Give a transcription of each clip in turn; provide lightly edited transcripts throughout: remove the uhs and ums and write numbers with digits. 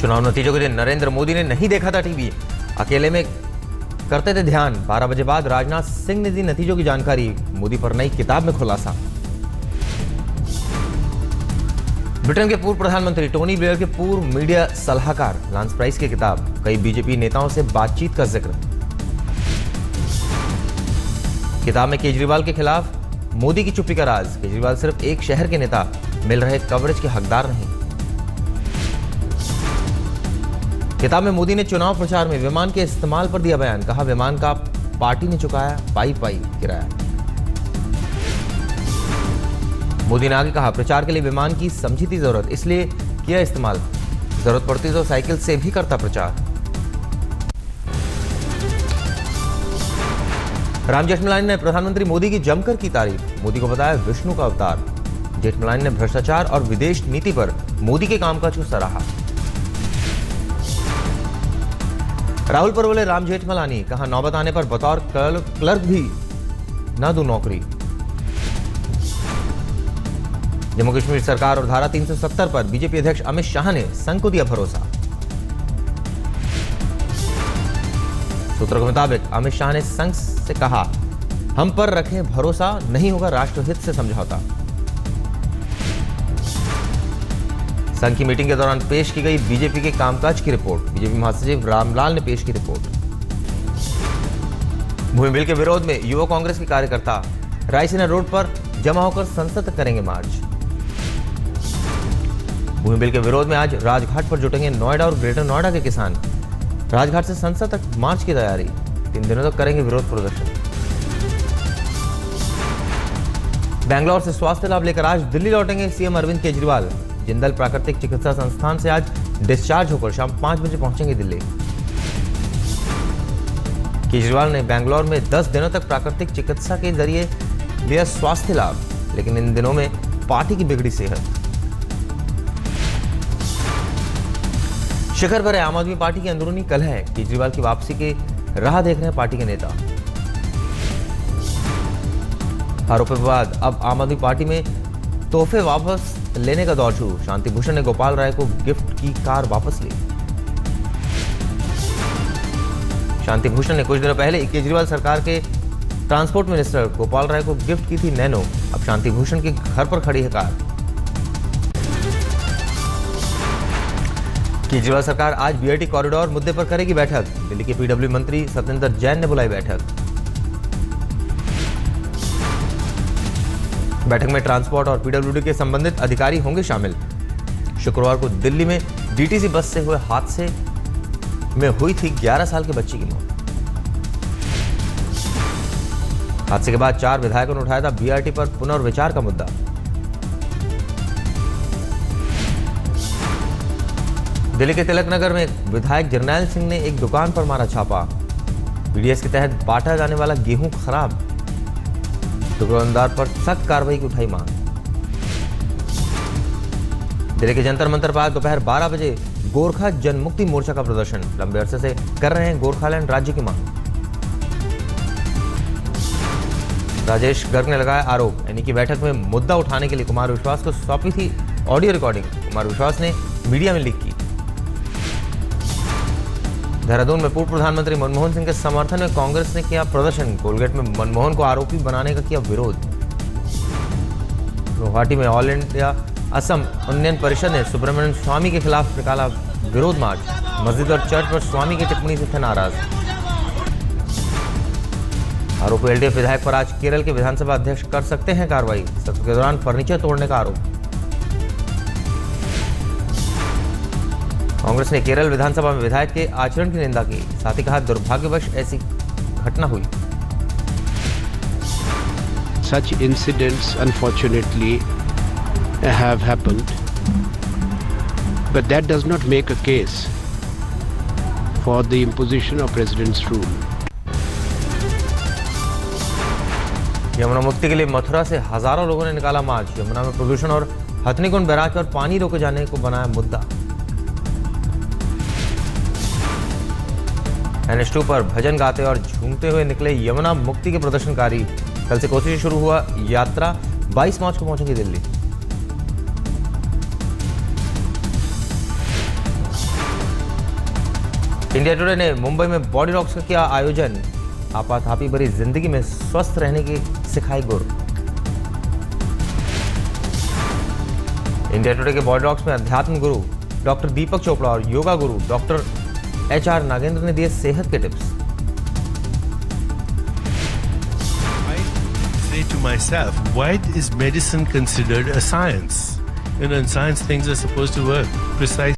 चुनाव नतीजों के दिन नरेंद्र मोदी ने नहीं देखा था टीवी, अकेले में करते थे ध्यान। 12 बजे बाद राजनाथ सिंह ने दी नतीजों की जानकारी, मोदी पर नई किताब में खुलासा। ब्रिटेन के पूर्व प्रधानमंत्री टोनी ब्लेयर के पूर्व मीडिया सलाहकार लांस प्राइस की किताब, कई बीजेपी नेताओं से बातचीत का जिक्र। किताब में केजरीवाल के खिलाफ मोदी की चुप्पी का राज, केजरीवाल सिर्फ एक शहर के नेता, मिल रहे कवरेज के हकदार नहीं। किताब में मोदी ने चुनाव प्रचार में विमान के इस्तेमाल पर दिया बयान, कहा विमान का पार्टी ने चुकाया पाई किराया। मोदी ने आगे कहा प्रचार के लिए विमान की समझी थी जरूरत, इसलिए किया इस्तेमाल, जरूरत पड़ती तो साइकिल से भी करता प्रचार। राम जेठमलानी ने प्रधानमंत्री मोदी की जमकर की तारीफ, मोदी को बताया विष्णु का अवतार। जेठमलानी ने भ्रष्टाचार और विदेश नीति पर मोदी के कामकाज को सराहा। राहुल पर बोले राम जेठमलानी, कहा नौबत आने पर बतौर क्लर्क भी ना दूं नौकरी। जम्मू कश्मीर सरकार और धारा 370 पर बीजेपी अध्यक्ष अमित शाह ने संघ को दिया भरोसा। सूत्रों के मुताबिक अमित शाह ने संघ से कहा हम पर रखें भरोसा, नहीं होगा राष्ट्रहित से समझौता। संघ की मीटिंग के दौरान पेश की गई बीजेपी के कामकाज की रिपोर्ट, बीजेपी महासचिव रामलाल ने पेश की रिपोर्ट। भूमि बिल के विरोध में युवा कांग्रेस के कार्यकर्ता रायसीना रोड पर जमा होकर संसद तक करेंगे मार्च। भूमि बिल के विरोध में आज राजघाट पर जुटेंगे नोएडा और ग्रेटर नोएडा के किसान, राजघाट से संसद तक मार्च की तैयारी, 3 दिनों तक करेंगे विरोध प्रदर्शन। बेंगलोर से स्वास्थ्य लाभ लेकर आज दिल्ली लौटेंगे सीएम अरविंद केजरीवाल, जिंदल प्राकृतिक चिकित्सा संस्थान से आज डिस्चार्ज होकर शाम 5 बजे पहुंचेंगे दिल्ली। केजरीवाल ने बेंगलोर में 10 दिनों तक प्राकृतिक चिकित्सा के जरिए लिया स्वास्थ्य लाभ, लेकिन इन दिनों में पार्टी की बिगड़ी सेहत। शिखर पर है आम आदमी पार्टी की अंदरूनी कलह, केजरीवाल की वापसी की राह देख रहे हैं पार्टी के नेता। आरोपों के बाद अब आम आदमी पार्टी में तोहफे वापस लेने का दौर शुरू, शांति भूषण ने गोपाल राय को गिफ्ट की कार वापस ली। शांति भूषण ने कुछ दिनों पहले केजरीवाल सरकार के ट्रांसपोर्ट मिनिस्टर गोपाल राय को गिफ्ट की थी नैनो, अब शांति भूषण के घर पर खड़ी है कार। केजरीवाल सरकार आज बीआरटी कॉरिडोर मुद्दे पर करेगी बैठक, दिल्ली के पीडब्ल्यू मंत्री सत्येंद्र जैन ने बुलाई बैठक। बैठक में ट्रांसपोर्ट और पीडब्ल्यूडी के संबंधित अधिकारी होंगे शामिल। शुक्रवार को दिल्ली में डीटीसी बस से हुए हादसे में हुई थी 11 साल के बच्ची की मौत। हादसे के बाद 4 विधायकों ने उठाया था बीआरटी पर पुनर्विचार का मुद्दा। दिल्ली के तिलक नगर में विधायक जरनैल सिंह ने एक दुकान पर मारा छापा, पीडीएस के तहत बांटा जाने वाला गेहूं खराब, दुकानदार पर सख्त कार्रवाई की उठाई मांग। दिल्ली के जंतर मंतर पर दोपहर 12 बजे गोरखा जनमुक्ति मोर्चा का प्रदर्शन, लंबे अरसे से कर रहे हैं गोरखालैंड राज्य की मांग। राजेश गर्ग ने लगाया आरोप, एनी की बैठक में मुद्दा उठाने के लिए कुमार विश्वास को सौंपी थी ऑडियो रिकॉर्डिंग, कुमार विश्वास ने मीडिया में लीक की। देहरादून में पूर्व प्रधानमंत्री मनमोहन सिंह के समर्थन में कांग्रेस ने किया प्रदर्शन, कोलगेट में मनमोहन को आरोपी बनाने का किया विरोध। गुवाहाटी में ऑल इंडिया असम उन्नयन परिषद ने सुब्रमण्यम स्वामी के खिलाफ निकाला विरोध मार्च, मस्जिद और चर्च पर स्वामी की टिप्पणी से थे नाराज। आरोपी एलडीएफ विधायक पर आज केरल के विधानसभा अध्यक्ष कर सकते हैं कार्रवाई, सत्र के दौरान फर्नीचर तोड़ने का आरोप। कांग्रेस ने केरल विधानसभा में विधायक के आचरण की निंदा की, साथ ही कहा दुर्भाग्यवश ऐसी घटना हुई। Such incidents unfortunately have happened, but that does not make a case for the imposition of president's rule. Yamuna मुक्ति के लिए मथुरा से हजारों लोगों ने निकाला मार्च, यमुना में प्रदूषण और हथनीकुंड बैराज पर पानी रोके जाने को बनाया मुद्दा। NH2 पर भजन गाते और झूमते हुए निकले यमुना मुक्ति के प्रदर्शनकारी, कल से कोसी से शुरू हुआ यात्रा 22 मार्च को पहुंचेगी दिल्ली। इंडिया टुडे ने मुंबई में बॉडी रॉक्स का किया आयोजन। आपाधापी भरी जिंदगी में स्वस्थ रहने की सिखाई गुर। इंडिया टुडे के बॉडी रॉक्स में अध्यात्म गुरु डॉक्टर दीपक चोपड़ा और योगा गुरु डॉक्टर HR नागेंद्र ने दिए सेहत के tips. I say to myself, why is medicine considered a science? You know, in science things are supposed to work precisely.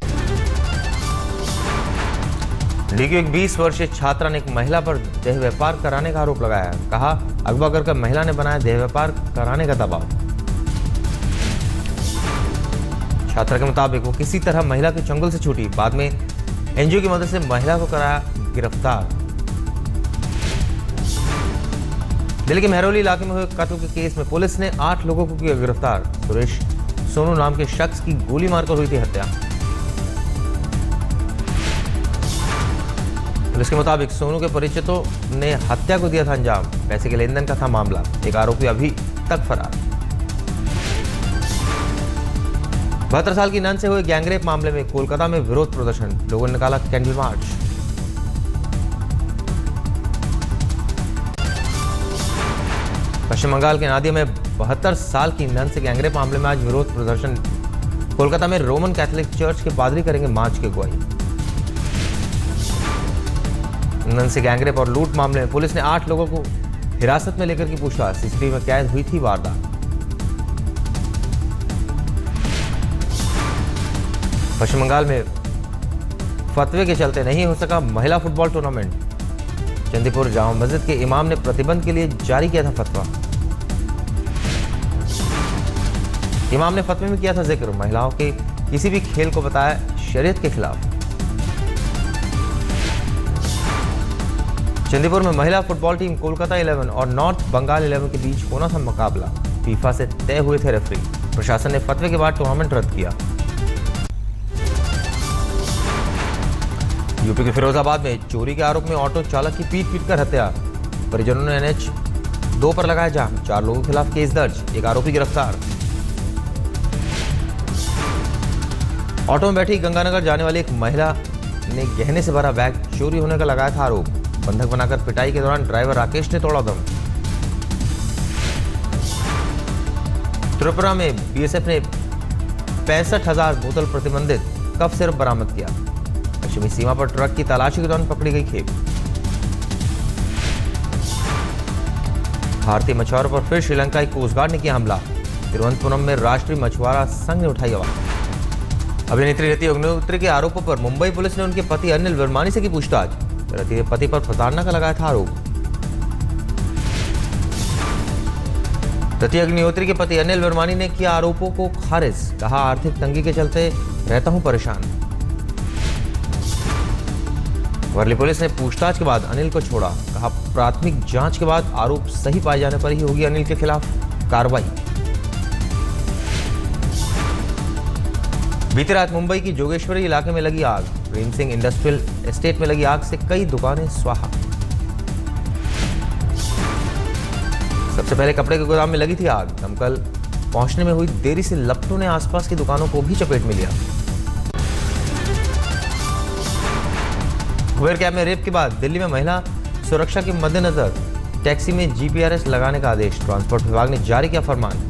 DQ एक 20 वर्षीय छात्रा ने एक महिला पर देह व्यापार कराने का आरोप लगाया। कहा अगवा कर महिला ने बनाया देह व्यापार कराने का दबाव। छात्रा के मुताबिक वो किसी तरह महिला के चंगुल से छूटी। बाद में NGO की मदद से महिला को कराया गिरफ्तार। दिल्ली के मेहरौली इलाके में हुए कत्ल के केस में पुलिस ने 8 लोगों को किया गिरफ्तार। सुरेश सोनू नाम के शख्स की गोली मारकर हुई थी हत्या। पुलिस के मुताबिक सोनू के परिचितों ने हत्या को दिया था अंजाम। पैसे के लेन देन का था मामला। एक आरोपी अभी तक फरार। 72 साल की नन से हुए गैंगरेप मामले में कोलकाता में विरोध प्रदर्शन। लोगों ने निकाला कैंडल मार्च। पश्चिम बंगाल के नादिया में 72 साल की नन से गैंगरेप मामले में आज विरोध प्रदर्शन। कोलकाता में रोमन कैथोलिक चर्च के पादरी करेंगे मार्च की अगुवाई। नन से गैंगरेप और लूट मामले में पुलिस ने 8 लोगों को हिरासत में लेकर की पूछताछ। CCTV में कैद हुई थी वारदात। पश्चिम बंगाल में फतवे के चलते नहीं हो सका महिला फुटबॉल टूर्नामेंट। चंदीपुर जामा मस्जिद के इमाम ने प्रतिबंध के लिए जारी किया था फतवा। इमाम ने फतवे में किया था जिक्र। महिलाओं के किसी भी खेल को बताया शरीयत के खिलाफ। चंदीपुर में महिला फुटबॉल टीम कोलकाता 11 और नॉर्थ बंगाल 11 के बीच होना था मुकाबला। फीफा से तय हुए थे रेफरी। प्रशासन ने फतवे के बाद टूर्नामेंट रद्द किया। यूपी के फिरोजाबाद में चोरी के आरोप में ऑटो चालक की पीट कर हत्या। परिजनों ने NH 2 पर लगाया जाम। 4 लोगों के खिलाफ केस दर्ज। एक आरोपी गिरफ्तार। ऑटो में बैठी गंगानगर जाने वाली एक महिला ने गहने से भरा बैग चोरी होने का लगाया था आरोप। बंधक बनाकर पिटाई के दौरान ड्राइवर राकेश ने तोड़ा दम। त्रिपुरा में BSF ने 65,000 बोतल प्रतिबंधित कफ सिरप बरामद किया। पश्चिमी सीमा पर ट्रक की तलाशी के दौरान पकड़ी गई खेप। भारतीय मछुआरों पर फिर श्रीलंकाई कोस्ट गार्ड ने किया हमला। तिरुवनंतपुरम में राष्ट्रीय मछुआरा संघ ने उठाई आवाज। अभिनेत्री रति अग्निहोत्री के आरोपों पर मुंबई पुलिस ने उनके पति अनिल वर्मानी से की पूछताछ। रति के पति पर प्रताड़ना का लगाया था आरोप। रति अग्निहोत्री के पति अनिल वर्मानी ने किया आरोपों को खारिज। कहा आर्थिक तंगी के चलते रहता हूं परेशान। वर्ली पुलिस ने पूछताछ के बाद अनिल को छोड़ा। कहा प्राथमिक जांच के बाद आरोप सही पाए जाने पर ही होगी अनिल के खिलाफ कार्रवाई। बीती रात मुंबई की जोगेश्वरी इलाके में लगी आग। प्रेम सिंह इंडस्ट्रियल एस्टेट में लगी आग से कई दुकानें स्वाहा। सबसे पहले कपड़े के गोदाम में लगी थी आग। दमकल पहुंचने में हुई देरी से लपटों ने आसपास की दुकानों को भी चपेट में लिया। कुबेर कैब में रेप के बाद दिल्ली में महिला सुरक्षा के मद्देनजर टैक्सी में GPRS लगाने का आदेश। ट्रांसपोर्ट विभाग ने जारी किया फरमान।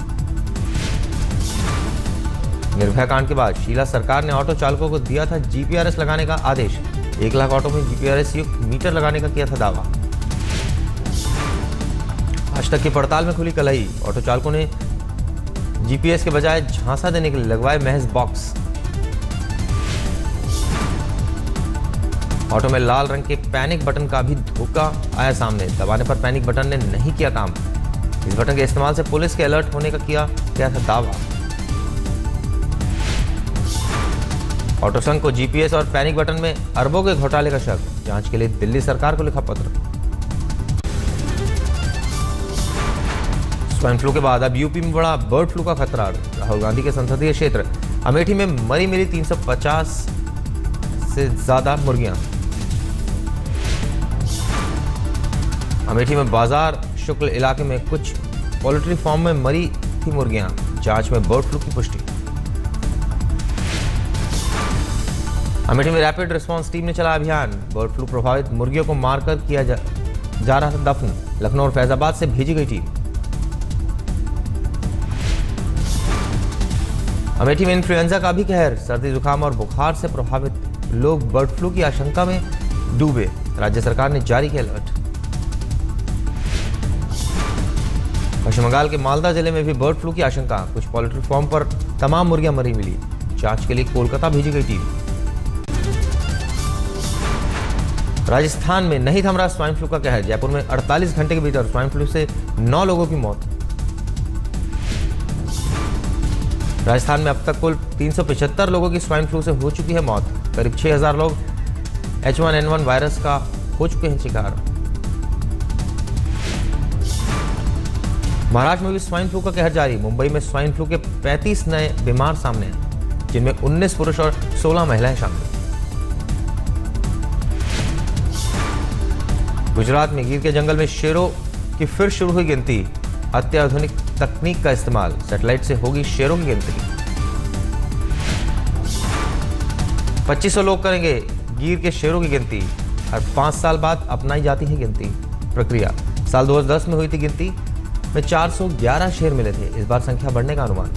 निर्भया कांड के बाद शीला सरकार ने ऑटो चालकों को दिया था GPRS लगाने का आदेश। 1 लाख ऑटो में GPRS युक्त मीटर लगाने का किया था दावा। आज तक की पड़ताल में खुली कलही। ऑटो चालकों ने GPS के बजाय झांसा देने के लिए लगवाए महज बॉक्स। ऑटो में लाल रंग के पैनिक बटन का भी धोखा आया सामने। दबाने पर पैनिक बटन ने नहीं किया काम। इस बटन के इस्तेमाल से पुलिस के अलर्ट होने का किया था दावा। ऑटो संघ को GPS और पैनिक बटन में अरबों के घोटाले का शक। जांच के लिए दिल्ली सरकार को लिखा पत्र। स्वाइन फ्लू के बाद अब यूपी में बड़ा बर्ड फ्लू का खतरा। राहुल गांधी के संसदीय क्षेत्र अमेठी में मरी मिली 350 से ज्यादा मुर्गियां। अमेठी में बाजार शुक्ल इलाके में कुछ पोल्ट्री फार्म में मरी थी मुर्गियां। जांच में बर्ड फ्लू की पुष्टि। अमेठी में रैपिड रिस्पांस टीम ने चला अभियान। बर्ड फ्लू प्रभावित मुर्गियों को मारकर किया जा रहा था दफन। लखनऊ और फैजाबाद से भेजी गई टीम। अमेठी में इन्फ्लुएंजा का भी कहर। सर्दी जुकाम और बुखार से प्रभावित लोग बर्ड फ्लू की आशंका में डूबे। राज्य सरकार ने जारी किया अलर्ट। पश्चिम बंगाल के मालदा जिले में भी बर्ड फ्लू की आशंका। कुछ पोल्ट्री फार्म पर तमाम मुर्गियां मरी मिली। जांच के लिए कोलकाता भेजी गई टीम। राजस्थान में नहीं थम रहा स्वाइन फ्लू का कहर। जयपुर में 48 घंटे के भीतर स्वाइन फ्लू से 9 लोगों की मौत। राजस्थान में अब तक कुल 375 लोगों की स्वाइन फ्लू से हो चुकी है मौत। करीब 6000 लोग H1N1 वायरस का हो चुके हैं शिकार। महाराष्ट्र में भी स्वाइन फ्लू का कहर जारी। मुंबई में स्वाइन फ्लू के 35 नए बीमार सामने हैं, जिनमें 19 पुरुष और 16 महिलाएं शामिल। गुजरात में गिर के जंगल में शेरों की फिर शुरू हुई गिनती। अत्याधुनिक तकनीक का इस्तेमाल, सैटेलाइट से होगी शेरों की गिनती। 2500 लोग करेंगे गिर के शेरों की गिनती। हर 5 साल बाद अपनाई जाती है गिनती प्रक्रिया। साल 2010 में हुई थी गिनती में 411 शेर मिले थे। इस बार संख्या बढ़ने का अनुमान।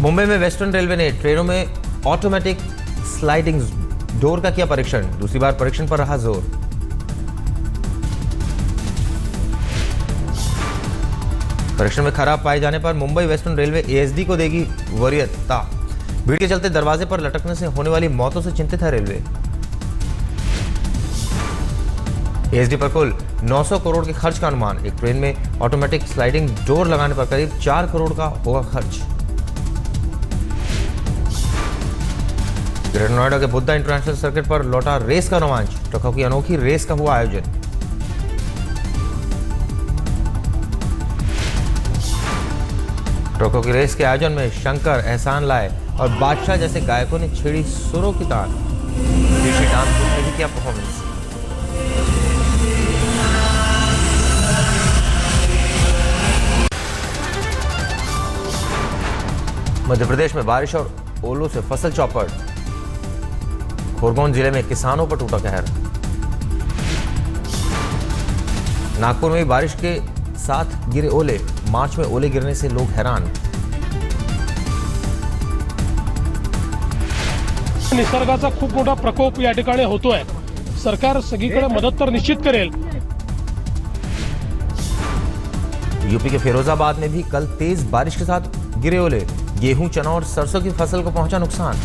मुंबई में वेस्टर्न रेलवे ने ट्रेनों में ऑटोमेटिक स्लाइडिंग डोर का किया परीक्षण। दूसरी बार परीक्षण पर रहा जोर। परीक्षण में खराब पाए जाने पर मुंबई वेस्टर्न रेलवे ASD को देगी वरीयता। भीड़ के चलते दरवाजे पर लटकने से होने वाली मौतों से चिंतित है रेलवे। ASD पर कुल 900 करोड़ के खर्च का अनुमान। एक ट्रेन में ऑटोमेटिक स्लाइडिंग डोर लगाने पर करीब 4 करोड़ का होगा खर्च। ग्रेटर नोएडा के बुद्धा इंटरनेशनल सर्किट पर लौटा रेस का रोमांच। ट्रकों की अनोखी रेस का हुआ आयोजन। ट्रकों की रेस के आयोजन में शंकर, एहसान लाए और बादशाह जैसे गायकों ने छेड़ी सुरों की तान। देशी डांस ग्रुप ने भी किया परफॉर्मेंस। मध्य प्रदेश में बारिश और ओलों से फसल चौपट। खरगोन जिले में किसानों पर टूटा कहर। नागपुर में भी बारिश के साथ गिरे ओले। मार्च में ओले गिरने से लोग हैरान। निसर्गाचा खूप मोठा प्रकोप या ठिकाणी होतोय। सरकार सगळीकडे मदत तर निश्चित करेल। यूपी के फिरोजाबाद में भी कल तेज बारिश के साथ गिरे ओले। गेहूं, चना और सरसों की फसल को पहुंचा नुकसान।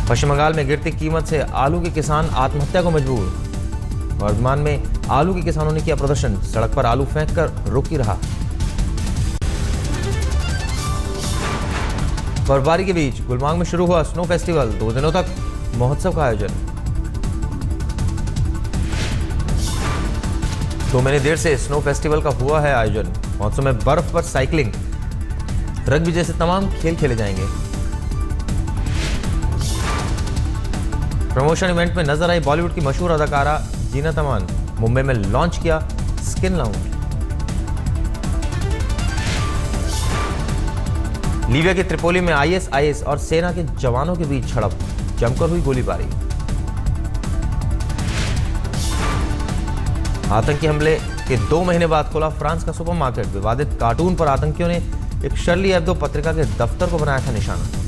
पश्चिम बंगाल में गिरती कीमत से आलू के किसान आत्महत्या को मजबूर। वर्धमान में आलू के किसानों ने किया प्रदर्शन। सड़क पर आलू फेंककर रुक ही रहा। बर्फबारी के बीच गुलमार्ग में शुरू हुआ स्नो फेस्टिवल। 2 दिनों तक महोत्सव का आयोजन। 2 महीने देर से स्नो फेस्टिवल का हुआ है आयोजन। महोत्सव में बर्फ पर साइकिलिंग, रग्बी जैसे तमाम खेल खेले जाएंगे। प्रमोशन इवेंट में नजर आई बॉलीवुड की मशहूर अदाकारा जीनत अमान। मुंबई में लॉन्च किया स्किन लाउंज। लीबिया के त्रिपोली में ISIS और सेना के जवानों के बीच झड़प। जमकर हुई गोलीबारी। आतंकी हमले के 2 महीने बाद खुला फ्रांस का सुपरमार्केट। विवादित कार्टून पर आतंकियों ने एक शर्ली एब्दो पत्रिका के दफ्तर को बनाया था निशाना।